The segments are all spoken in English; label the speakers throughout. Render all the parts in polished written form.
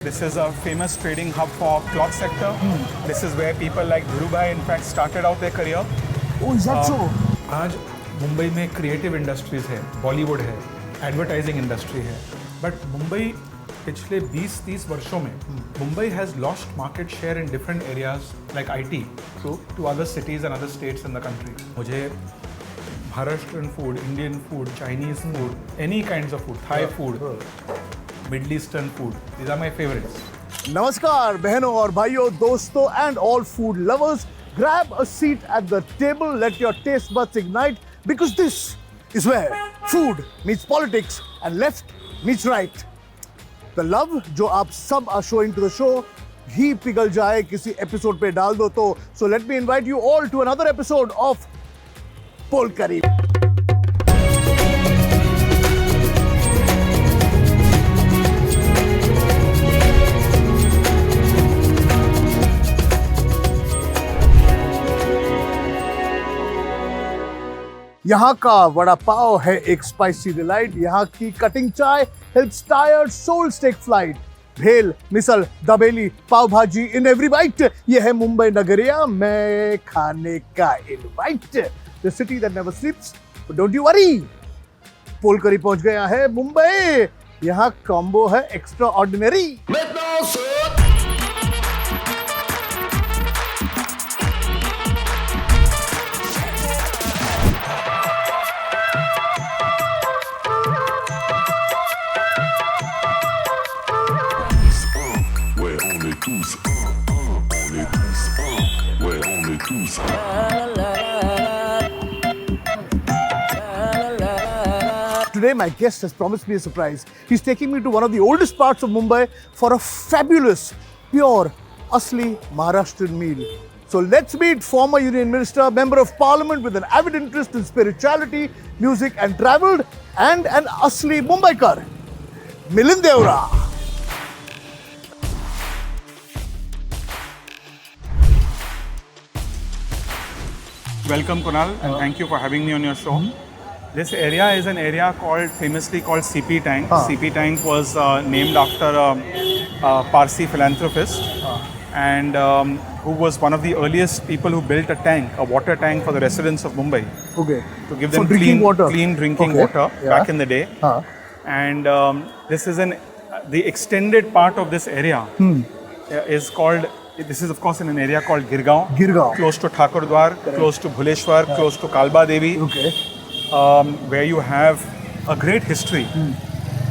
Speaker 1: This is a famous trading hub for cloth sector. This is where people like Dhirubhai in fact started out their career.
Speaker 2: Oh, is that so?
Speaker 1: आज मुंबई में creative industries है, बॉलीवुड है, advertising industry है, but Mumbai पिछले 20-30 वर्षों में Mumbai has lost market share in different areas like IT to other cities and other states in the country. मुझे Maharashtrian food, Indian food, Chinese food, any kinds of food, Thai food, Middle Eastern food, these are my favourites.
Speaker 2: नमस्कार बहनों और भाइयों, दोस्तों and all food lovers. Grab a seat at the table, let your taste buds ignite, because this is where food meets politics and left meets right. The love जो आप सब are showing to the show ही पिघल जाए किसी episode पे डाल दो तो. So let me invite you all to another episode of Polkari. यहाँ का वड़ा पाव है एक स्पाइसी डिलाइट. यहाँ की cutting chai helps tired souls take flight. Bhel, misal, dabeli, पाव भाजी इन एवरी बाइट. ये है मुंबई नगरिया में खाने का invite. The city that never sleeps, but don't you worry, पोलकरी पहुंच गया है मुंबई. यहाँ कॉम्बो है extraordinary. Today, my guest has promised me a surprise. He's taking me to one of the oldest parts of Mumbai for a fabulous, pure, asli Maharashtrian meal. So let's meet former Union Minister, Member of Parliament with an avid interest in spirituality, music and travel, and an asli Mumbaikar, Milind Deora.
Speaker 1: Welcome Kunal, and thank you for having me on your show. This area is an area famously called CP Tank. CP Tank was named after a Parsi philanthropist, and who was one of the earliest people who built a tank, a water tank for the residents of Mumbai.
Speaker 2: Okay.
Speaker 1: To give them clean drinking water back in the day. And this is the extended part of this area is called. This is of course in an area called Girgaon. Close to Thakurdwar, close to Bhuleshwar, close to Kalba Devi.
Speaker 2: Okay.
Speaker 1: Where you have a great history.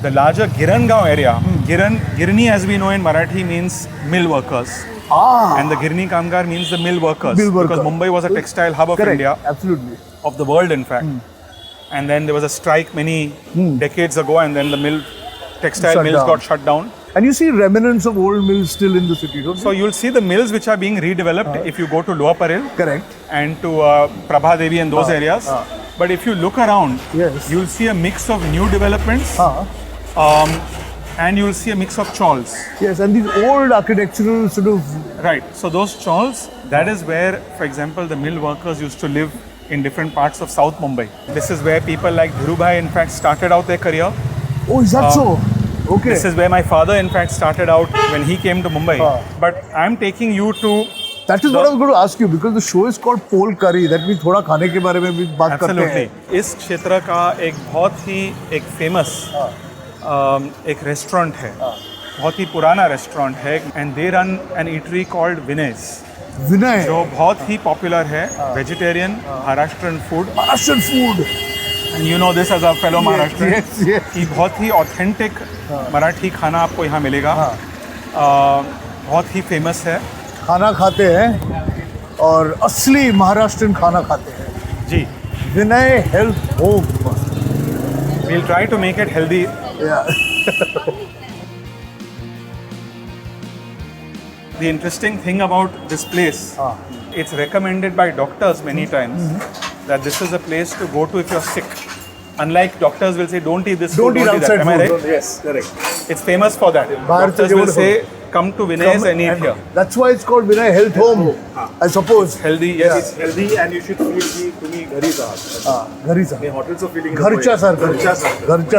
Speaker 1: The larger Girangaon area, Girni as we know in Marathi means mill workers. And the Girni Kamgar means the mill workers. Because Mumbai was a textile hub of India.
Speaker 2: Absolutely.
Speaker 1: Of the world in fact. And then there was a strike many decades ago, and then the textile mills got shut down.
Speaker 2: And you see remnants of old mills still in the city, don't you?
Speaker 1: So you'll see the mills which are being redeveloped if you go to Lower Parel.
Speaker 2: Correct.
Speaker 1: And to Prabha Devi and those areas. But if you look around, you'll see a mix of new developments and you'll see a mix of chawls.
Speaker 2: Yes, and these old architectural sort of...
Speaker 1: Right. So those chawls, that is where, for example, the mill workers used to live in different parts of South Mumbai. This is where people like Dhirubhai in fact started out their career.
Speaker 2: Oh, is that so? Okay.
Speaker 1: This is where my father in fact started out when he came to Mumbai. But I'm taking you to...
Speaker 2: That is what I was going to ask you, because the show is called Polkari. That means थोड़ा खाने के बारे में भी बात करते हैं.
Speaker 1: Absolutely. इस क्षेत्र का एक बहुत ही एक फेमस एक रेस्टोरेंट है, बहुत ही पुराना रेस्टोरेंट है, and they run an eatery called Vinay's.
Speaker 2: विनय.
Speaker 1: जो बहुत ही पॉपुलर है, vegetarian Maharashtrian food.
Speaker 2: Maharashtrian food.
Speaker 1: And you know this as a fellow Maharashtrian.
Speaker 2: Yes.
Speaker 1: कि बहुत ही ऑथेंटिक मराठी खाना आपको यहाँ मिलेगा. बहुत ही फेमस है.
Speaker 2: खाना खाते हैं और असली महाराष्ट्रियन खाना खाते हैं.
Speaker 1: जी.
Speaker 2: Vinay health home.
Speaker 1: We'll try to make it healthy.
Speaker 2: Yeah.
Speaker 1: The interesting thing about this place, it's recommended by doctors many times that this is a place to go to if you're sick. Unlike doctors will say, don't eat this food, don't eat that. Am I right?
Speaker 2: Yes, correct.
Speaker 1: It's famous for that. Doctors will say, come to Vinay's and eat here.
Speaker 2: That's why it's called Vinay Health Home, I suppose.
Speaker 1: Healthy, yes.
Speaker 3: It's healthy and you should feel की तुम्ही घरीच आहात.
Speaker 2: घरीच
Speaker 3: हे हॉटेलचं feeling
Speaker 2: घरच्या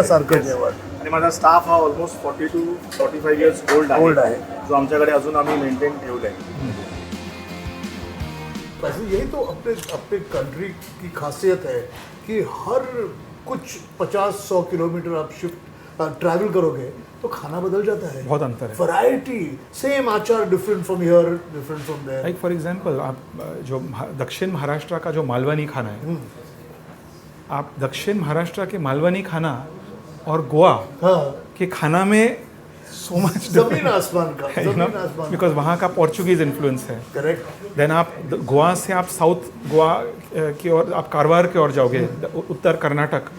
Speaker 2: सारखं जेवण.
Speaker 3: आणि आणि माझा स्टाफ हा ऑलमोस्ट 40 to 45 years ओल्ड आहे जो आमच्याकडे अजून आम्ही मेंटेन ठेवलं आहे.
Speaker 2: वैसे यही तो अपने अपने कंट्री की खासियत है कि हर कुछ 50-100 किलोमीटर आप शिफ्ट ट्रैवल करोगे तो खाना बदल जाता है.
Speaker 1: बहुत अंतर है.
Speaker 2: वैरायटी, सेम आचार different from here, different from there.
Speaker 1: Like for example आप जो दक्षिण महाराष्ट्र का जो मालवनी खाना है, आप दक्षिण महाराष्ट्र के मालवनी खाना और गोवा
Speaker 2: हाँ,
Speaker 1: के खाना में सो मच
Speaker 2: जमीन आसमान का, जमीन आसमान.
Speaker 1: बिकॉज वहाँ का पोर्चुगीज इन्फ्लुएंस है.
Speaker 2: करेक्ट.
Speaker 1: देन आप गोवा से आप साउथ गोवा की ओर, आप कारवार की ओर जाओगे, उत्तर कर्नाटक,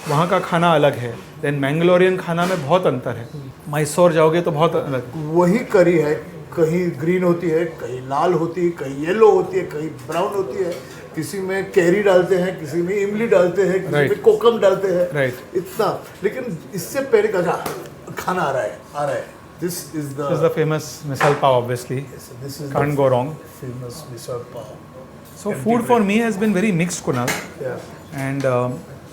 Speaker 1: वहाँ का खाना अलग है. देन मैंगलोरियन खाना में बहुत अंतर है. मैसूर जाओगे तो बहुत अलग.
Speaker 2: वही करी है, कहीं ग्रीन होती है, कहीं लाल होती है, कहीं येलो होती है, कहीं ब्राउन होती है. किसी में कैरी डालते हैं, किसी में इमली डालते हैं, किसी
Speaker 1: Right.
Speaker 2: में कोकम डालते हैं.
Speaker 1: Right.
Speaker 2: इतना. लेकिन इससे पहले का खाना आ रहा है. This is
Speaker 1: This is the famous misal pav, obviously.
Speaker 2: this is
Speaker 1: Can't go wrong.
Speaker 2: famous misal pav.
Speaker 1: So food for me has been very mixed, Kunal.
Speaker 2: Yeah.
Speaker 1: And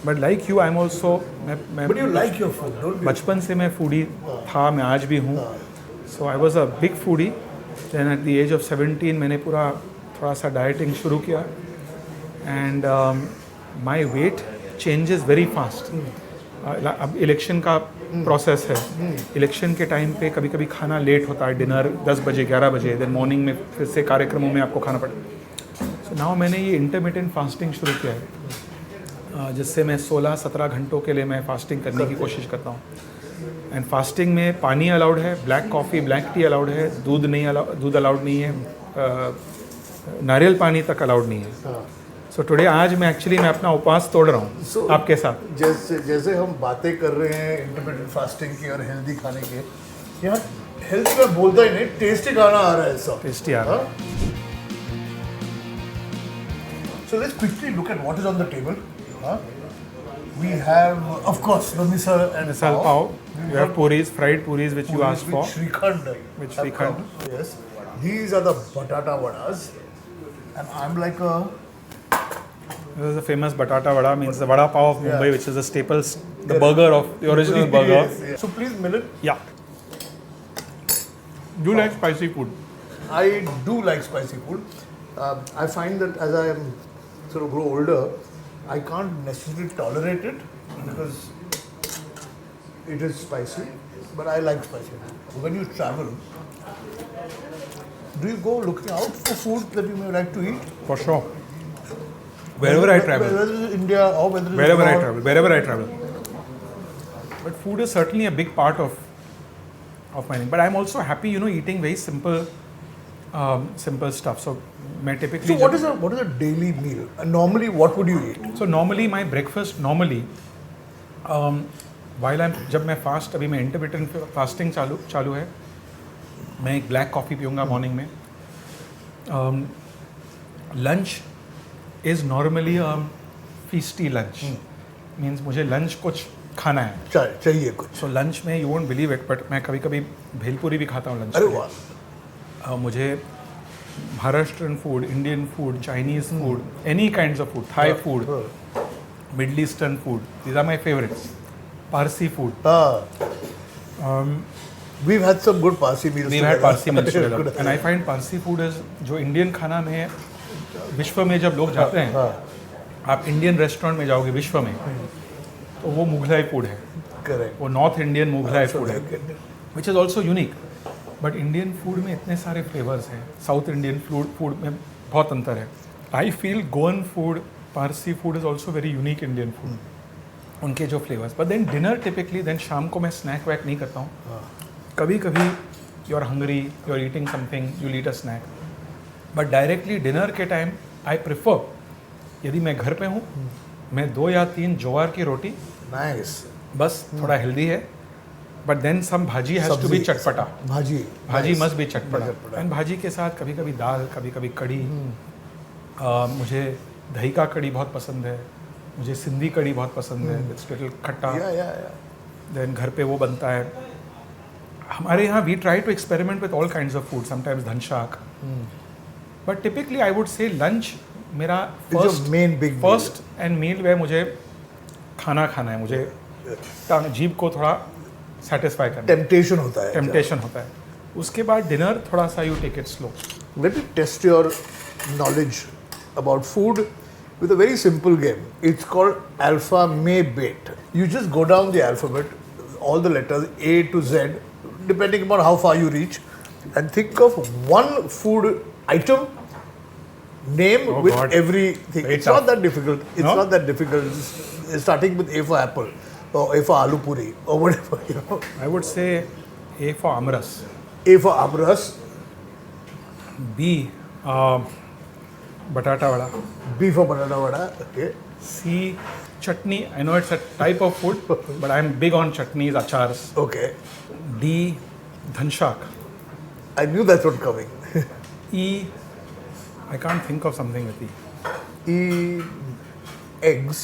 Speaker 1: but like you, I'm also मैं
Speaker 2: But you like your food, don't you?
Speaker 1: बचपन से मैं foodie था, मैं आज भी हूँ. So I was a big foodie. Then at the age of 17 मैंने पूरा थोड़ा सा डाइटिंग शुरू किया. And my weight changes very fast. अब इलेक्शन का प्रोसेस है. इलेक्शन के टाइम पे कभी कभी खाना लेट होता है, डिनर 10 बजे 11 बजे, देन मॉर्निंग में फिर से कार्यक्रमों में आपको खाना पड़ता. सो नाउ मैंने ये इंटरमिटेंट फास्टिंग शुरू किया है, जिससे मैं 16-17 घंटों के लिए मैं फास्टिंग करने की कोशिश करता हूँ. एंड फास्टिंग में पानी अलाउड है, black coffee black T allowed है, दूध अलाउड नहीं है, नारियल पानी तक अलाउड नहीं है. सो टुडे आज मैं अपना उपवास तोड़ रहा हूँ आपके साथ.
Speaker 2: जैसे हम बातें कर रहे हैं इंटरमिटेंट फास्टिंग की और हेल्दी खाने के, यहाँ हेल्थ में बोलता ही नहीं, टेस्टी खाना आ रहा है सब.
Speaker 1: टेस्टी आ रहा है.
Speaker 2: So let's quickly look at what is on the table. We have, of course, the misal and
Speaker 1: Misal pav. We have puris, fried puris, which you asked for.
Speaker 2: Shrikhand.
Speaker 1: Which
Speaker 2: have
Speaker 1: Shrikhand.
Speaker 2: come. Yes. These are the batata vadas. And I'm like a...
Speaker 1: This is the famous batata vada, means the vada pav of Mumbai,
Speaker 2: Yeah.
Speaker 1: which is the staple, the burger of the original burger.
Speaker 2: Yes, yes. So please, Milind,
Speaker 1: Yeah. Do you like spicy food?
Speaker 2: I do like spicy food. I find that as I am sort of grow older, I can't necessarily tolerate it because it is spicy, but I like spicy food. When you travel, do you go looking out for food that you may like to eat?
Speaker 1: For sure. Wherever I travel.
Speaker 2: Whether it is India or whether it is
Speaker 1: Wherever I
Speaker 2: abroad.
Speaker 1: travel. Wherever I travel. But food is certainly a big part of my thing. But I'm also happy, eating very simple stuff. So, मैं typically.
Speaker 2: So what is a daily meal? Normally, what would you eat?
Speaker 1: So normally my breakfast जब मैं fast, अभी मैं intermittent fasting चालू है, मैं एक black coffee पीऊँगा मॉर्निंग में. Lunch is normally feisty lunch. Means मुझे लंच कुछ खाना है,
Speaker 2: चाहिए कुछ.
Speaker 1: सो लंच में you won't believe it, but मैं कभी कभी भेलपुरी भी खाता हूँ लंच.
Speaker 2: अरे वाह.
Speaker 1: मुझे Maharashtrian food, Indian food, Chinese food, any kinds of food, Thai food, Middle Eastern food, these are my favourites. Parsi food.
Speaker 2: We've had some good Parsi meals.
Speaker 1: We've had Parsi meals together. And I find Parsi food is जो Indian खाना में विश्व में जब लोग जाते हैं, आप इंडियन रेस्टोरेंट में जाओगे विश्व में, तो वो मुगलाई फूड है.
Speaker 2: Correct.
Speaker 1: वो नॉर्थ इंडियन मुगलाई फूड है, which is also unique. But Indian food में इतने सारे फ्लेवर्स हैं, साउथ इंडियन फूड में बहुत अंतर है. I feel Goan food, Parsi food is also very unique Indian food, उनके जो फ्लेवर्स. But then dinner typically, then शाम को मैं स्नैक वैक नहीं करता हूँ. कभी कभी you are hungry, you are eating something, you eat a snack. But directly dinner के टाइम आई प्रिफर, यदि मैं घर पे हूँ, मैं 2 या 3 ज्वार की रोटी,
Speaker 2: Nice.
Speaker 1: बस थोड़ा हेल्दी है, बट देन सम भाजी हैज़ टू बी चटपटा. भाजी मस्ट बी चटपटा. एंड भाजी के साथ कभी कभी दाल, कभी कभी कड़ी. मुझे दही का कड़ी बहुत पसंद है, मुझे सिंधी कड़ी बहुत पसंद है, इट्स लिटिल खट्टा. देन घर पे वो बनता है. हमारे यहाँ we try to experiment with all kinds of food, sometimes dhansak. But typically I would say lunch मेरा फर्स्ट एंड मील वे मुझे खाना है, मुझे जीभ को थोड़ा सेटिस्फाई करना,
Speaker 2: टेम्पटेशन होता है.
Speaker 1: टेम्पटेशन होता है. उसके बाद डिनर थोड़ा सा you take it slow.
Speaker 2: Let me test your knowledge about food with a very simple game. It's called Alpha May Bet. You just go down the alphabet, all the letters A to Z, depending upon how far you reach, and think of one food item, name with
Speaker 1: God.
Speaker 2: everything.
Speaker 1: Very
Speaker 2: It's
Speaker 1: tough.
Speaker 2: not that difficult. It's
Speaker 1: No?
Speaker 2: not that difficult. It's starting with A for apple, or A for aloo puri, or whatever, you know.
Speaker 1: I would say A for amras,
Speaker 2: A for amras,
Speaker 1: B batata vada,
Speaker 2: B for banana vada, okay.
Speaker 1: C chutney. I know it's a type of food, but I'm big on chutneys, achars.
Speaker 2: Okay.
Speaker 1: D dhanshak.
Speaker 2: I knew that's not coming.
Speaker 1: E, I can't think of something with E.
Speaker 2: E, eggs.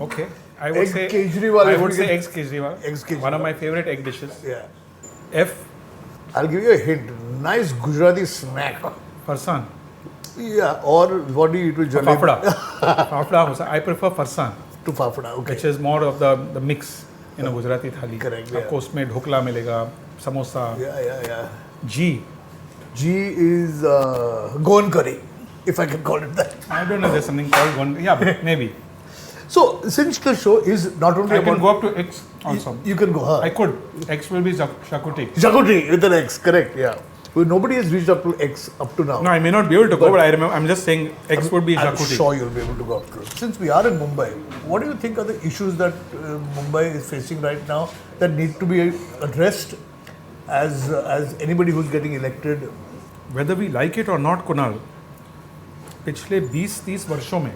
Speaker 1: Okay, I would
Speaker 2: Egg
Speaker 1: say
Speaker 2: Kejriwal,
Speaker 1: I
Speaker 2: if
Speaker 1: would
Speaker 2: we
Speaker 1: say
Speaker 2: can-
Speaker 1: eggs Kejriwal.
Speaker 2: Eggs Kejriwal.
Speaker 1: One of my favorite egg dishes.
Speaker 2: Yeah.
Speaker 1: F,
Speaker 2: I'll give you a hint. Nice Gujarati snack.
Speaker 1: farsan.
Speaker 2: Yeah. Or what do you eat with jalebi?
Speaker 1: Fafda. Fafda hosa. I prefer farsan,
Speaker 2: To fafda. Okay.
Speaker 1: which is more of the mix in a Gujarati thali.
Speaker 2: Correct, yeah.
Speaker 1: आपको उसमें ढोकला मिलेगा, samosa.
Speaker 2: Yeah.
Speaker 1: G,
Speaker 2: G is Goan curry, if I can call it that.
Speaker 1: I don't know. There's something called one. Yeah, maybe.
Speaker 2: So since the show is not only
Speaker 1: I can
Speaker 2: about
Speaker 1: go up to X also.
Speaker 2: you can go. Huh?
Speaker 1: I could. X will be shakuti.
Speaker 2: Jagotri with an X. Correct. Yeah. Well, nobody has reached up to X up to now.
Speaker 1: No, I may not be able to go, but I remember. I'm just saying X would be
Speaker 2: I'm
Speaker 1: shakuti.
Speaker 2: sure you'll be able to go up to it. Since we are in Mumbai, what do you think are the issues that Mumbai is facing right now that need to be addressed as anybody who's getting elected?
Speaker 1: Whether we like it or not, Kunal, पिछले 20-30 वर्षों में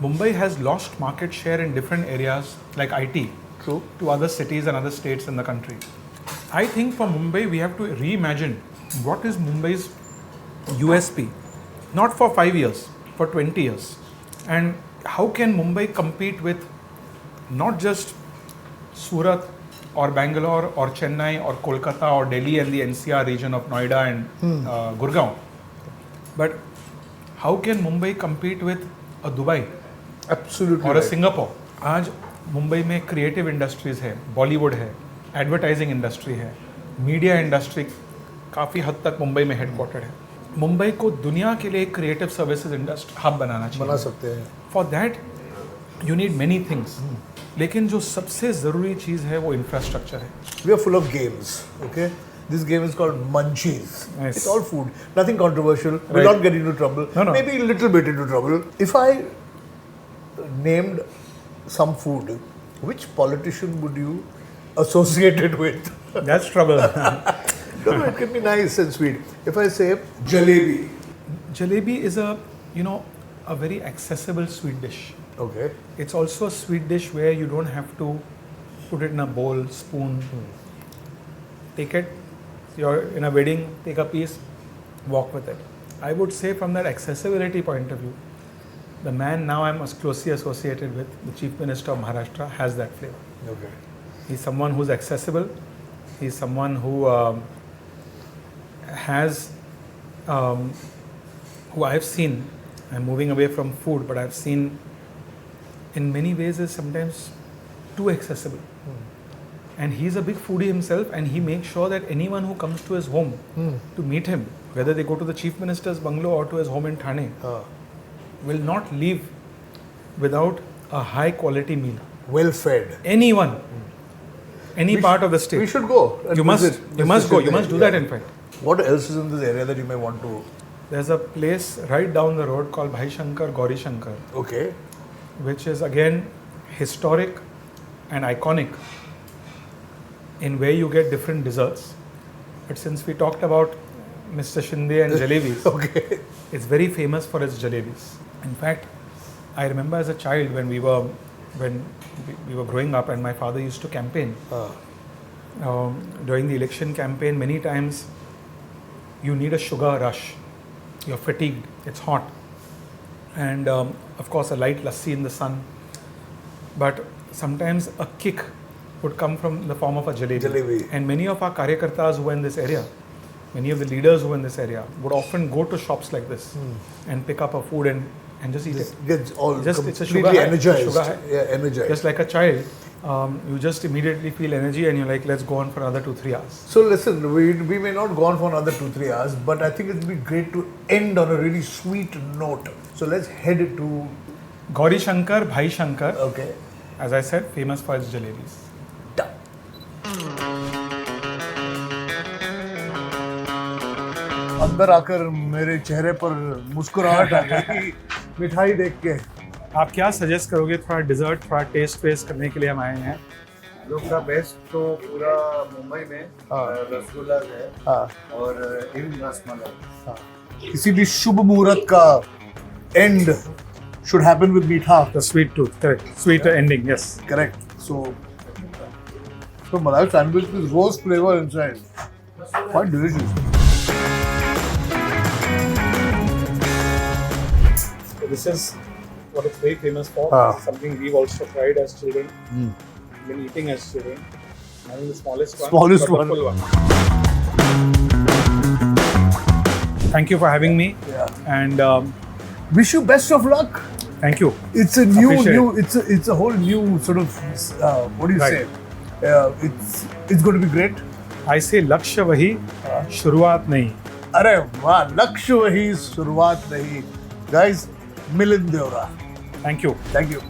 Speaker 1: Mumbai has lost market share in different areas like IT
Speaker 2: True.
Speaker 1: to other cities and other states in the country. I think for Mumbai we have to reimagine what is Mumbai's USP, not for 5 years, for 20 years. And how can Mumbai compete with not just Surat or Bangalore or Chennai or Kolkata or Delhi and the NCR region of Noida and Gurgaon, but how can Mumbai compete with a Dubai
Speaker 2: Absolutely.
Speaker 1: और अ
Speaker 2: right.
Speaker 1: Singapore? आज मुंबई में creative industries है, बॉलीवुड है, advertising industry है, media industry काफ़ी हद तक मुंबई में हेडक्वार्टर्ड है. मुंबई को दुनिया के लिए एक क्रिएटिव सर्विसेज इंडस्ट्री हब बनाना
Speaker 2: बना
Speaker 1: चाहिए.
Speaker 2: सकते हैं.
Speaker 1: For that you need many things, लेकिन जो सबसे ज़रूरी चीज़ है वो इंफ्रास्ट्रक्चर है.
Speaker 2: We are full of games. Okay. This game is called Munchies.
Speaker 1: Nice.
Speaker 2: It's all food. Nothing controversial. We'll
Speaker 1: Right.
Speaker 2: not get into trouble.
Speaker 1: No.
Speaker 2: Maybe a little bit into trouble. If I named some food, which politician would you associate it with?
Speaker 1: That's trouble.
Speaker 2: No, it can be nice and sweet. If I say jalebi.
Speaker 1: Jalebi is a very accessible sweet dish.
Speaker 2: Okay.
Speaker 1: It's also a sweet dish where you don't have to put it in a bowl, spoon. Take it, you're in a wedding, take a piece, walk with it. I would say from that accessibility point of view, the man now I'm closely associated with, the Chief Minister of Maharashtra, has that flavor.
Speaker 2: Okay.
Speaker 1: He's someone who's accessible. He's someone who who I've seen, I'm moving away from food, but I've seen in many ways is sometimes too accessible. And he's a big foodie himself, and he makes sure that anyone who comes to his home to meet him, whether they go to the Chief Minister's bungalow or to his home in Thane, will not leave without a high quality meal.
Speaker 2: Well fed.
Speaker 1: Anyone, any part of the
Speaker 2: We
Speaker 1: state.
Speaker 2: should go. and
Speaker 1: You must
Speaker 2: visit
Speaker 1: go.
Speaker 2: Mr.
Speaker 1: You must do
Speaker 2: Yeah.
Speaker 1: that. In fact,
Speaker 2: What else is in this area that you may want to?
Speaker 1: there's a place right down the road called Bhai Shankar, Gauri Shankar,
Speaker 2: Okay.
Speaker 1: which is again historic and iconic in where you get different desserts. But since we talked about Mr. Shinde and jalebis,
Speaker 2: Okay.
Speaker 1: it's very famous for its jalebis. In fact, I remember as a child when we were growing up, and my father used to campaign. During the election campaign, many times you need a sugar rush. You're fatigued. It's hot, and of course a light lassi in the sun. But sometimes a kick would come from the form of a jalebi.
Speaker 2: Jalebi.
Speaker 1: And many of our karyakartas who were in this area, many of the leaders who were in this area, would often go to shops like this and pick up a food and just eat it.
Speaker 2: Gets all
Speaker 1: Just- it's a
Speaker 2: completely
Speaker 1: sugar high.
Speaker 2: energized.
Speaker 1: Sugar high.
Speaker 2: Yeah, energized.
Speaker 1: Just like a child, You just immediately feel energy and you're like, let's go on for another 2-3 hours.
Speaker 2: So listen, we may not go on for another 2-3 hours, but I think it'd be great to end on a really sweet note. So let's head to
Speaker 1: Gauri Shankar, Bhai Shankar,
Speaker 2: okay.
Speaker 1: as I said, famous for its jalebis.
Speaker 2: अंदर आकर मेरे चेहरे पर मुस्कुराहट आ गई मिठाई देख के।
Speaker 1: आप क्या सजेस्ट करोगे? थोड़ा डिजर्ट, थोड़ा टेस्ट वेस्ट करने के लिए हम आए हैं।
Speaker 4: लोग का बेस्ट तो पूरा मुंबई में रसगुल्ला है और इन रसमलाई।
Speaker 2: किसी भी शुभ मुहूर्त का एंड should happen with मीठा।
Speaker 1: The sweet tooth, correct. Sweet ending, yes.
Speaker 2: Correct. So malai sandwich with rose flavor inside. Quite delicious.
Speaker 1: So this is what it's very famous for. Something we've also tried as children. Been eating as children. Having the smallest one.
Speaker 2: Smallest
Speaker 1: the
Speaker 2: one.
Speaker 1: purple one. Thank you for having me.
Speaker 2: Yeah.
Speaker 1: And
Speaker 2: Wish you best of luck.
Speaker 1: thank you.
Speaker 2: It's a new,
Speaker 1: Appreciate
Speaker 2: it's a whole new sort of, what do you
Speaker 1: Right.
Speaker 2: say? It's going to be great.
Speaker 1: I say लक्ष्य वही, शुरुआत नहीं.
Speaker 2: अरे वाह, लक्ष्य वही, शुरुआत नहीं. Guys, Milind Deora.
Speaker 1: Thank you.
Speaker 2: Thank you.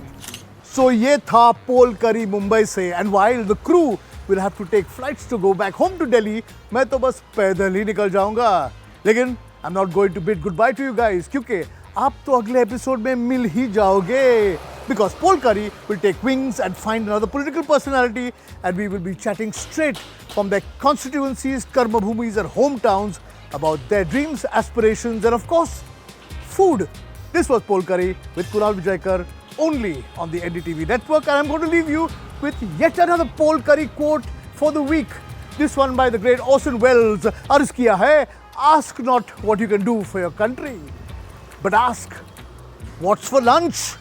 Speaker 2: So ये था पोल करी मुंबई से, and while the crew will have to take flights to go back home to Delhi, मैं तो बस पैदल ही निकल जाऊंगा. लेकिन I'm not going to bid goodbye to you guys, क्योंकि आप तो अगले एपिसोड में मिल ही जाओगे. Because Pol Curry will take wings and find another political personality, and we will be chatting straight from their constituencies, karma bhumis and hometowns about their dreams, aspirations and of course, food. This was Pol Curry with Kunal Vijayakar only on the NDTV network, and I'm going to leave you with yet another Pol Curry quote for the week. This one by the great Orson Welles. Arz kiya hai, ask not what you can do for your country, but ask what's for lunch.